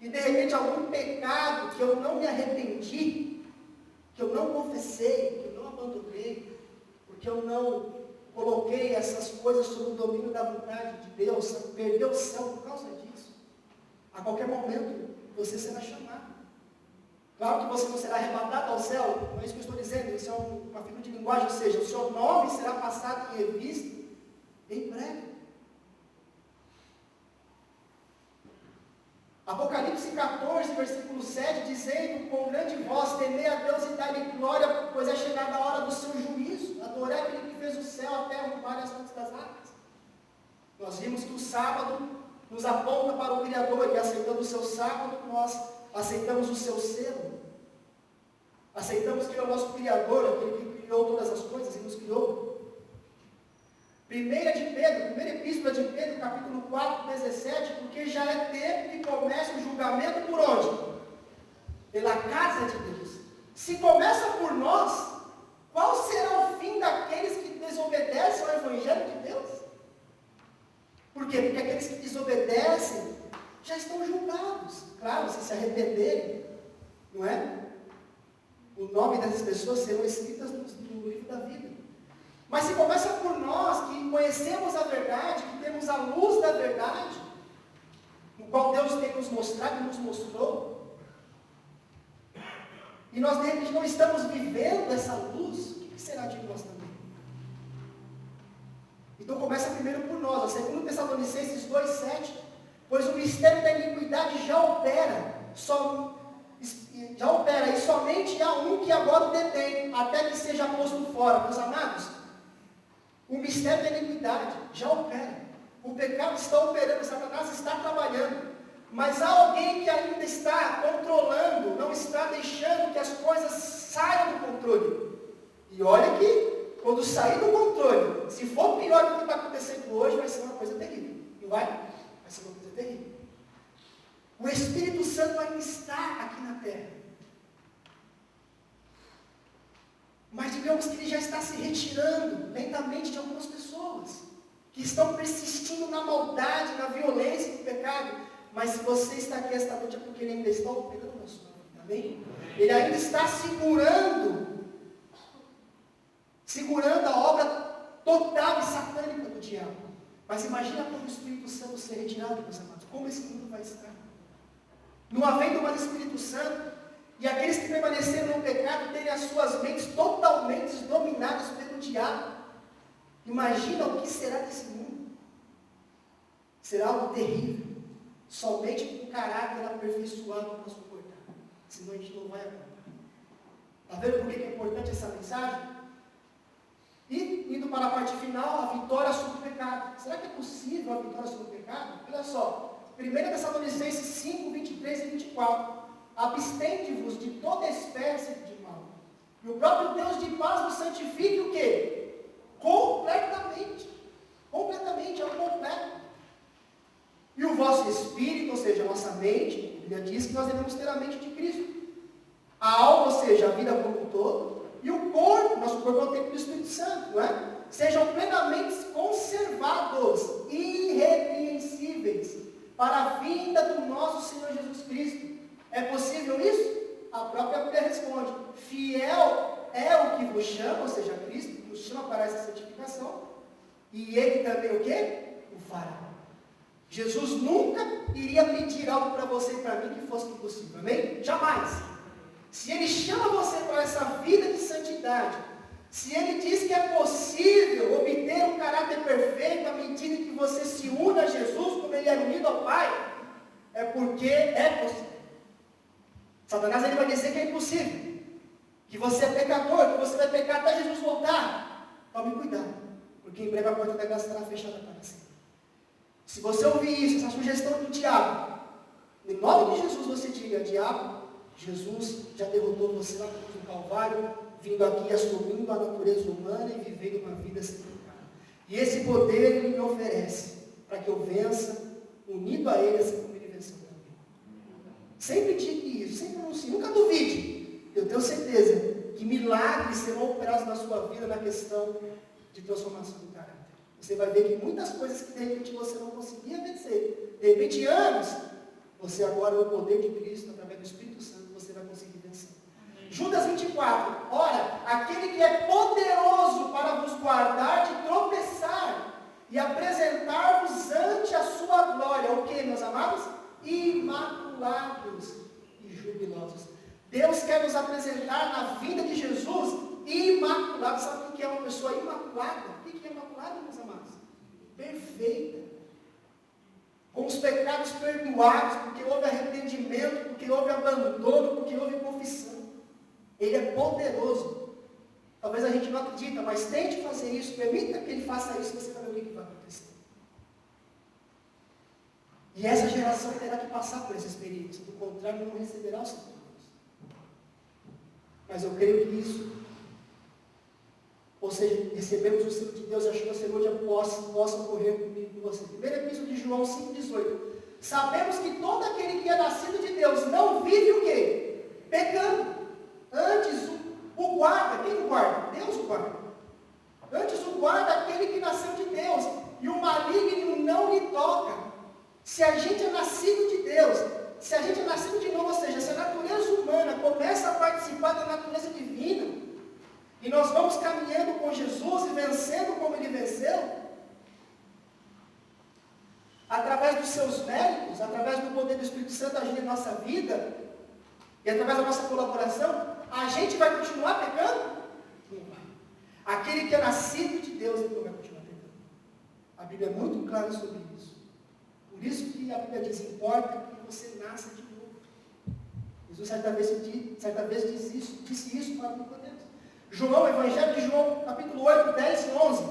e de repente algum pecado que eu não me arrependi, que eu não confessei, que eu não abandonei, porque eu não coloquei essas coisas sob o domínio da vontade de Deus, perdeu o céu por causa disso. A qualquer momento você será chamado. Claro que você não será arrebatado ao céu, não é isso que eu estou dizendo, isso é uma figura de linguagem, ou seja, o seu nome será passado em revista em breve. Apocalipse 14, versículo 7, dizendo com grande voz, temei a Deus e dai-lhe glória, pois é chegada a hora do seu juízo, adorai aquele que fez o céu, a terra, o mar e as fontes das águas. Nós vimos que o sábado nos aponta para o Criador, e aceitando o seu sábado, nós aceitamos o seu selo. Aceitamos que ele é o nosso Criador, aquele que criou todas as coisas e nos criou. Primeira epístola de Pedro, capítulo 4, 17, porque já é tempo que começa o julgamento por onde? Pela casa de Deus. Se começa por nós, qual será o fim daqueles que desobedecem ao Evangelho de Deus? Por quê? Porque aqueles que desobedecem já estão julgados. Claro, se arrependerem, não é? O nome dessas pessoas serão escritas no livro da vida. Mas se começa por nós, que conhecemos a verdade, que temos a luz da verdade, no qual Deus tem nos mostrado e nos mostrou, e nós de repente não estamos vivendo essa luz, o que será de nós também? Então começa primeiro por nós, 2 Tessalonicenses 2,7, pois o mistério da iniquidade já opera, e somente há um que agora o detém, até que seja posto fora. Meus amados, o mistério da iniquidade já opera. O pecado está operando, Satanás está trabalhando. Mas há alguém que ainda está controlando, não está deixando que as coisas saiam do controle. E olha que, quando sair do controle, se for pior do que está acontecendo hoje, vai ser uma coisa terrível. Não vai? Vai ser uma coisa terrível. O Espírito Santo ainda está aqui na terra. Mas digamos que ele já está se retirando lentamente de algumas pessoas que estão persistindo na maldade, na violência, no pecado. Mas se você está aqui esta noite é porque ele ainda está operando na sua vida, amém? Ele ainda está segurando a obra total e satânica do diabo. Mas imagina quando o Espírito Santo ser retirado, meus amados, como esse mundo vai estar? Não havendo mais Espírito Santo, e aqueles que permaneceram no pecado terem as suas mentes totalmente dominadas pelo diabo. Imagina o que será desse mundo. Será algo terrível. Somente com caráter aperfeiçoado para suportar. Senão a gente não vai aguentar. Está vendo por que é importante essa mensagem? E, indo para a parte final, a vitória sobre o pecado. Será que é possível a vitória sobre o pecado? Olha só. 1 Tessalonicenses 5, 23 e 24. Abstende-vos de toda espécie de mal. E o próprio Deus de paz vos santifique o quê? Completamente. Completamente, é o completo. E o vosso espírito, ou seja, a nossa mente, a Bíblia diz que nós devemos ter a mente de Cristo. A alma, ou seja, a vida como um todo, e o corpo, nosso corpo é o templo do Espírito Santo, não é? Sejam plenamente conservados, irrepreensíveis, para a vinda do nosso Senhor Jesus Cristo. É possível isso? A própria Bíblia responde, fiel é o que vos chama, ou seja, Cristo, que nos chama para essa santificação, e Ele também o quê? O fará. Jesus nunca iria pedir algo para você e para mim que fosse impossível, amém? Jamais. Se Ele chama você para essa vida de santidade, se Ele diz que é possível obter um caráter perfeito à medida que você se une a Jesus, como Ele é unido ao Pai, é porque é possível. Satanás ele vai dizer que é impossível, que você é pecador, que você vai pecar até Jesus voltar. Tome cuidado, porque em breve a porta da graça estará fechada para sempre. Se você ouvir isso, essa sugestão do diabo, em nome de Jesus você diga, diabo, Jesus já derrotou você na cruz do Calvário, vindo aqui assumindo a natureza humana e vivendo uma vida sem pecado. E esse poder Ele me oferece, para que eu vença, unido a Ele, assim como Ele venceu também. Sempre diga isso, sempre anuncie, nunca duvide. Eu tenho certeza que milagres serão operados na sua vida na questão de transformação do caráter. Você vai ver que muitas coisas que de repente você não conseguia vencer, de repente anos, você agora no poder de Cristo, através do Espírito Santo, você vai conseguir vencer. Judas 24, ora, aquele que é poderoso para vos guardar de tropeçar e apresentar-vos ante a sua glória, o que, meus amados? Imaculados e jubilosos. Deus quer nos apresentar na vida de Jesus imaculados. Sabe o que é uma pessoa imaculada? O que é imaculada, meus amados? Perfeita. Com os pecados perdoados, porque houve arrependimento, porque houve abandono, porque houve confissão. Ele é poderoso. Talvez a gente não acredita, mas tente fazer isso, permita que Ele faça isso, você vai ver o que vai acontecer. E essa geração terá que passar por essa experiência, do contrário não receberá os seus frutos. Mas eu creio que isso Ou seja, recebemos o selo de Deus, a chuva serôdia possa ocorrer comigo e com você. Primeira epístola de João 5,18. Sabemos que todo aquele que é nascido de Deus não vive o quê? Pecando. Antes o guarda. Quem o guarda? Deus o guarda. Antes o guarda aquele que nasceu de Deus. E o maligno não lhe toca. Se a gente é nascido de Deus, se a gente é nascido de novo, ou seja, se a natureza humana começa a participar da natureza divina, e nós vamos caminhando com Jesus e vencendo como Ele venceu, através dos seus méritos, através do poder do Espírito Santo agindo em nossa vida, e através da nossa colaboração, a gente vai continuar pecando? Não vai. Aquele que é nascido de Deus, ele não vai continuar pecando. A Bíblia é muito clara sobre isso. Por isso que a Bíblia diz, importa que você nasça de novo. Jesus certa vez disse isso para Nicodemos. João, Evangelho de João, capítulo 8, 10 e 11.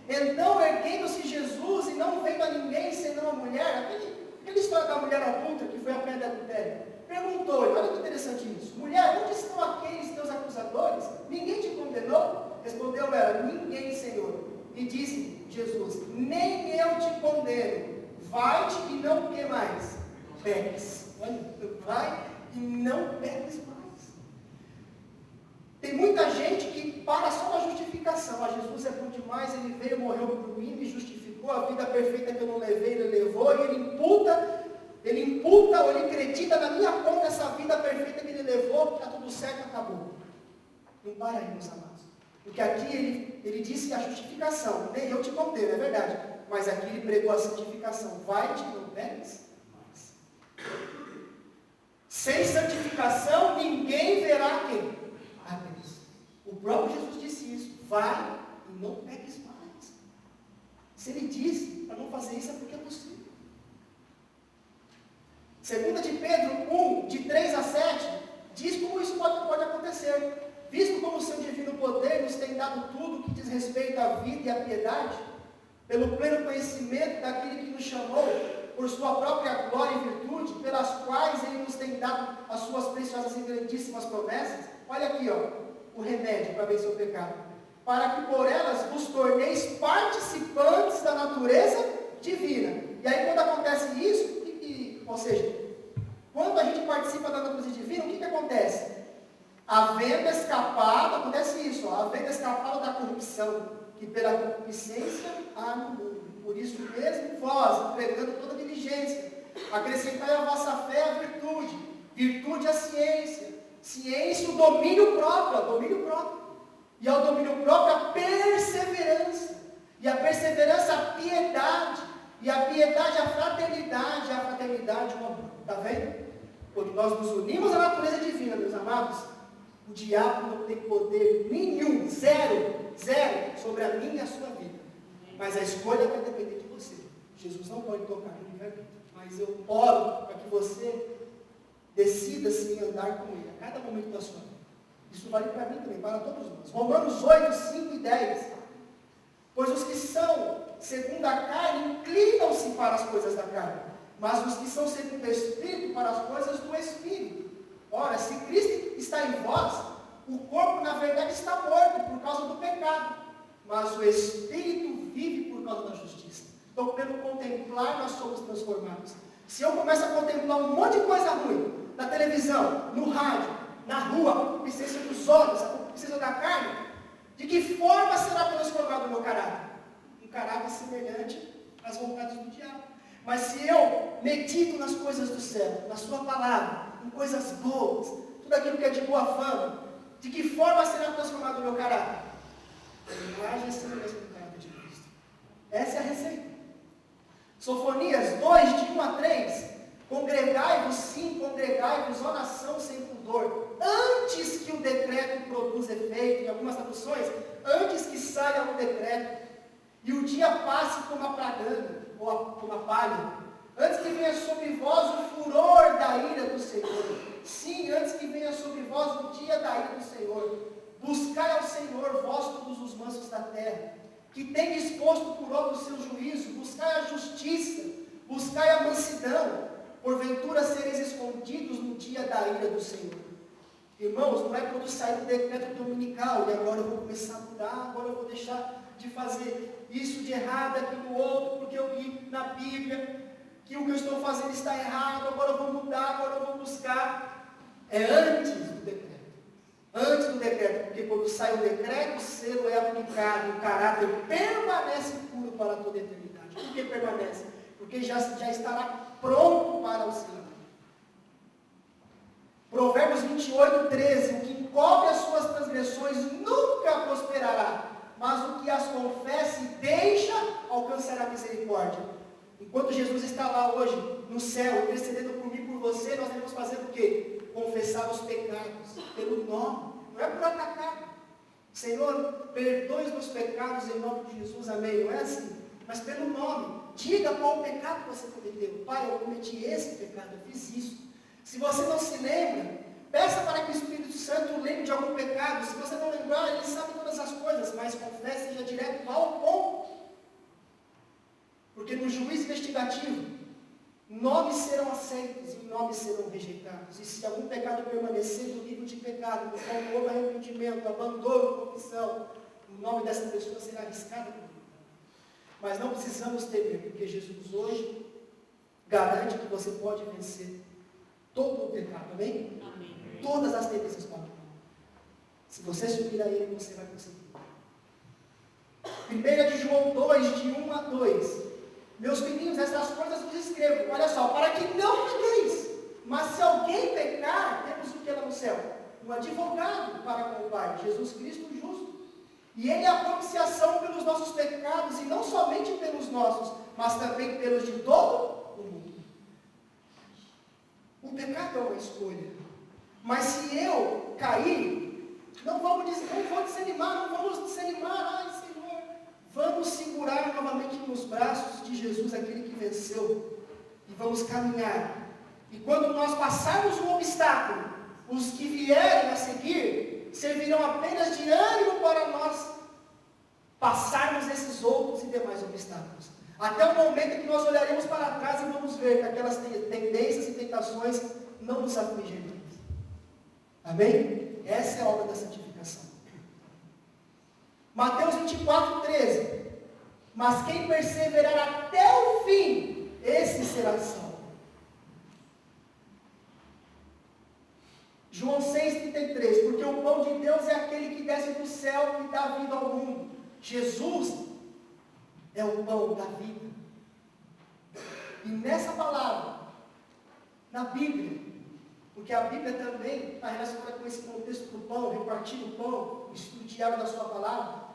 Então, erguendo-se Jesus e não vendo a ninguém senão a mulher, aquela história da mulher adulta que foi a pedra do adultério, perguntou-lhe, olha que interessante isso, mulher, onde estão aqueles teus acusadores? Ninguém te condenou? Respondeu ela, ninguém, Senhor. E disse Jesus, nem eu te condeno, vai-te e não o que mais? Peques. Olha, vai e não peques mais. Tem muita gente que para só na justificação. Jesus é bom demais, ele veio, morreu por mim, me justificou, a vida perfeita que eu não levei, ele levou, e ele imputa ou ele acredita na minha conta essa vida perfeita que ele levou, está tudo certo, acabou. Não para aí, meus amados. Porque aqui ele disse que a justificação, nem eu te condeno, é verdade, mas aqui ele pregou a santificação. Vai-te, não peques mais. Sem santificação, ninguém verá quem? A Deus. O próprio Jesus disse isso. Vai e não peques mais. Se ele disse para não fazer isso, é porque é possível. 2 de Pedro 1, de 3 a 7, diz como isso pode acontecer. Visto como o seu divino poder nos tem dado tudo que diz respeito à vida e à piedade, pelo pleno conhecimento daquele que nos chamou, por sua própria glória e virtude, pelas quais ele nos tem dado as suas preciosas e grandíssimas promessas. Olha aqui, o remédio para vencer o pecado. Para que por elas vos torneis participantes da natureza divina. E aí quando acontece isso, ou seja, quando a gente participa da natureza divina, o que acontece? Havendo escapado, acontece isso, havendo escapado da corrupção, que pela concupiscência há no mundo. Por isso mesmo, vós, empregando toda diligência, acrescentai à vossa fé a virtude, virtude a ciência, ciência o domínio próprio, e ao domínio próprio a perseverança, e a perseverança a piedade, e a piedade a fraternidade o amor. Está vendo? Quando nós nos unimos à natureza divina, meus amados, o diabo não tem poder nenhum, zero, sobre a minha e a sua vida. Mas a escolha vai depender de você. Jesus não pode tocar no livre-arbítrio. Mas eu oro para que você decida sim andar com Ele a cada momento da sua vida. Isso vale para mim também, para todos nós. Romanos 8, 5 e 10. Pois os que são segundo a carne inclinam-se para as coisas da carne, mas os que são segundo o Espírito para as coisas do Espírito. Ora, se Cristo está em vós, o corpo na verdade está morto por causa do pecado, mas o Espírito vive por causa da justiça. Então, pelo contemplar, nós somos transformados. Se eu começo a contemplar um monte de coisa ruim, na televisão, no rádio, na rua, a concupiscência dos olhos, a concupiscência da carne, de que forma será transformado o meu caráter? Um caráter semelhante às vontades do diabo. Mas se eu medito nas coisas do céu, na sua palavra, em coisas boas, tudo aquilo que é de boa fama, de que forma será transformado o meu caráter? A imagem e semelhança do caráter de Cristo. Essa é a receita. Sofonias 2, de 1 a 3. Congregai-vos sim, congregai-vos, ó nação sem pudor, antes que o decreto produza efeito, em algumas traduções, antes que saia o decreto, e o dia passe como a praganda, ou como a palha, antes que venha sobre vós o furor da ira do Senhor. Sim, antes que venha sobre vós o dia da ira do Senhor. Buscai ao Senhor, vós todos os mansos da terra, que tem disposto por obra o seu juízo. Buscai a justiça, buscai a mansidão, porventura sereis escondidos no dia da ira do Senhor. Irmãos, não é quando sair do decreto dominical, e agora eu vou começar a mudar, agora eu vou deixar de fazer isso de errado, aquilo outro, porque eu li na Bíblia que o que eu estou fazendo está errado, agora eu vou mudar, agora eu vou buscar. É antes do decreto. Antes do decreto, porque quando sai o decreto, o selo é aplicado, o caráter permanece puro para toda a eternidade. Por que permanece? Porque já estará pronto para o selo. Provérbios 28, 13, o que encobre as suas transgressões nunca prosperará, mas o que as confessa e deixa alcançará misericórdia. Enquanto Jesus está lá hoje, no céu, intercedendo por mim e por você, nós devemos fazer o quê? Confessar os pecados, pelo nome, não é por atacar. Senhor, perdoe os meus pecados em nome de Jesus, amém, não é assim? Mas pelo nome, diga qual o pecado que você cometeu. Pai, eu cometi esse pecado, eu fiz isso. Se você não se lembra, peça para que o Espírito Santo lembre de algum pecado. Se você não lembrar, Ele sabe todas as coisas, mas confesse e já direto ao ponto. Porque no juízo investigativo, nomes serão aceitos e nomes serão rejeitados. E se algum pecado permanecer no nível de pecado, no qual não houve arrependimento, abandono, confissão, o nome dessa pessoa será arriscado. Mas não precisamos temer, porque Jesus hoje garante que você pode vencer todo o pecado, amém? Amém. Todas as tendências para o mal. Se você subir a Ele, você vai conseguir. 1 de João 2, de 1 a 2. Meus filhinhos, essas coisas vos escrevo. Olha só, para que não pequeis. Mas se alguém pecar, temos o que lá no céu? Um advogado para com o Pai, Jesus Cristo justo. E Ele é a propiciação pelos nossos pecados, e não somente pelos nossos, mas também pelos de todo o mundo. O pecado é uma escolha. Mas se eu cair, não vou desanimar. Ai, Senhor, vamos segurar novamente nos braços de Jesus, aquele que venceu. E vamos caminhar. E quando nós passarmos um obstáculo, os que vierem a seguir, servirão apenas de ânimo para nós passarmos esses outros e demais obstáculos. Até o momento em que nós olharemos para trás e vamos ver que aquelas tendências e tentações não nos afligem mais. Amém? Essa é a obra da santificação. Mateus 24, 13. Mas quem perseverar até o fim, esse será salvo. João 6,33. Porque o pão de Deus é aquele que desce do céu e dá vida ao mundo. Jesus é o pão da vida. E nessa palavra, na Bíblia, porque a Bíblia também está relacionada com esse contexto do pão, repartir o pão, o estudo diário da sua palavra.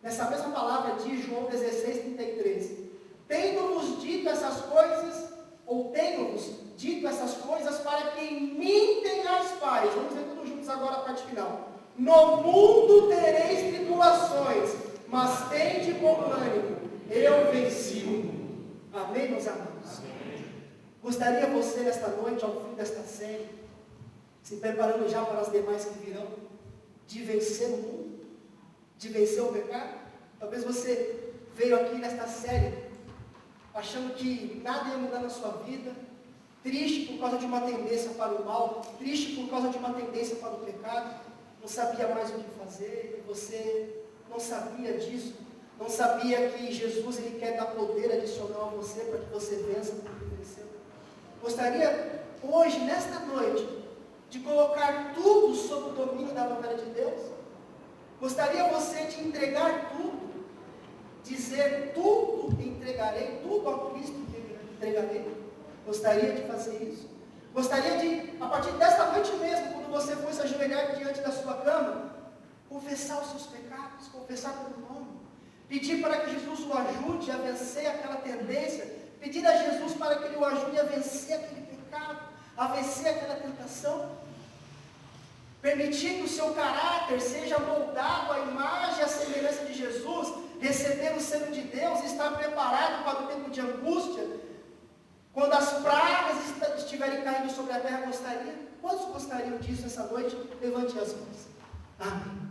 Nessa mesma palavra diz João 16,33. Tendo-vos dito essas coisas, ou tenho-vos dito essas coisas, para que em mim tenhais paz. Vamos ver todos juntos agora a parte final. No mundo tereis tribulações, mas tende bom ânimo. Eu venci o mundo. Amém, meus amados? Amém. Gostaria você, nesta noite, ao fim desta série, se preparando já para as demais que virão, de vencer o mundo? De vencer o pecado? Talvez você veio aqui nesta série, achando que nada ia mudar na sua vida, triste por causa de uma tendência para o mal, triste por causa de uma tendência para o pecado, não sabia mais o que fazer, você não sabia disso. Não sabia que Jesus ele quer dar poder adicional a você para que você vença como ele venceu. Gostaria hoje, nesta noite, de colocar tudo sob o domínio da vontade de Deus? Gostaria você de entregar tudo? Dizer tudo entregarei, tudo ao Cristo entregarei? Gostaria de fazer isso? Gostaria de, a partir desta noite mesmo, quando você for se ajoelhar diante da sua cama, confessar os seus pecados, confessar pelo nome? Pedir para que Jesus o ajude a vencer aquela tendência. Pedir a Jesus para que Ele o ajude a vencer aquele pecado, a vencer aquela tentação. Permitir que o seu caráter seja moldado à imagem e à semelhança de Jesus. Receber o selo de Deus e estar preparado para o tempo de angústia. Quando as pragas estiverem caindo sobre a terra, gostaria? Quantos gostariam disso essa noite? Levante as mãos. Amém.